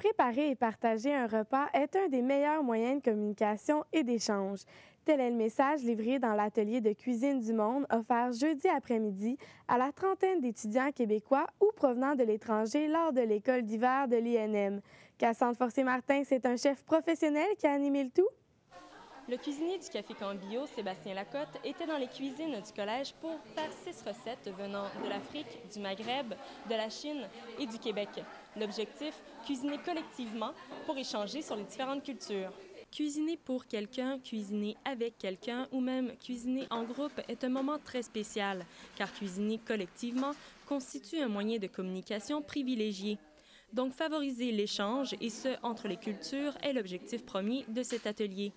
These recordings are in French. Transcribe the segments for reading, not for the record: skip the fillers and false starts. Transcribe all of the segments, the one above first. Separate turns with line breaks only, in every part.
Préparer et partager un repas est un des meilleurs moyens de communication et d'échange. Tel est le message livré dans l'atelier de cuisine du monde offert jeudi après-midi à la trentaine d'étudiants québécois ou provenant de l'étranger lors de l'école d'hiver de l'INM. Cassandre Forcé-Martin, c'est un chef professionnel qui a animé le tout.
Le cuisinier du Café Cambio, Sébastien Lacotte, était dans les cuisines du collège pour faire 6 recettes venant de l'Afrique, du Maghreb, de la Chine et du Québec. L'objectif, cuisiner collectivement pour échanger sur les différentes cultures. Cuisiner pour quelqu'un, cuisiner avec quelqu'un ou même cuisiner en groupe est un moment très spécial, car cuisiner collectivement constitue un moyen de communication privilégié. Donc favoriser l'échange, et ce, entre les cultures, est l'objectif premier de cet atelier.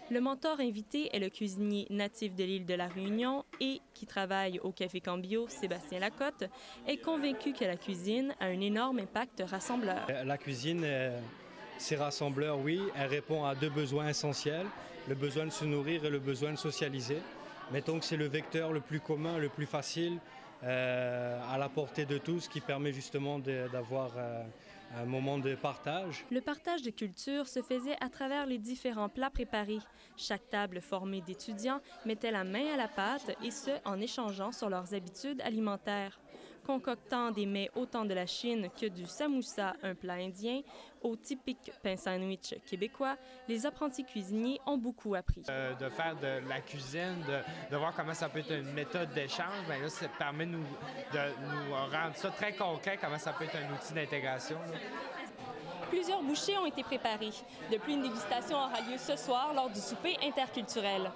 Le mentor invité est le cuisinier natif de l'île de la Réunion et qui travaille au Café Cambio, Sébastien Lacotte, est convaincu que la cuisine a un énorme impact rassembleur.
La cuisine, c'est rassembleur, oui. Elle répond à deux besoins essentiels, le besoin de se nourrir et le besoin de socialiser. Mettons que c'est le vecteur le plus commun, le plus facile, à la portée de tous, qui permet justement d'avoir un moment de partage.
Le partage de culture se faisait à travers les différents plats préparés. Chaque table formée d'étudiants mettait la main à la pâte et ce, en échangeant sur leurs habitudes alimentaires. Concoctant des mets autant de la Chine que du samoussa, un plat indien, au typique pain sandwich québécois, les apprentis cuisiniers ont beaucoup appris.
De faire de la cuisine, de voir comment ça peut être une méthode d'échange, bien là, ça permet de nous rendre ça très concret, comment ça peut être un outil d'intégration.
Plusieurs bouchées ont été préparées. De plus, une dégustation aura lieu ce soir lors du souper interculturel.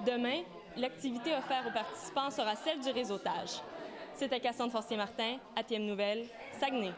Demain, l'activité offerte aux participants sera celle du réseautage. C'était Cassandre Forcé-Martin, ATM Nouvelles, Saguenay.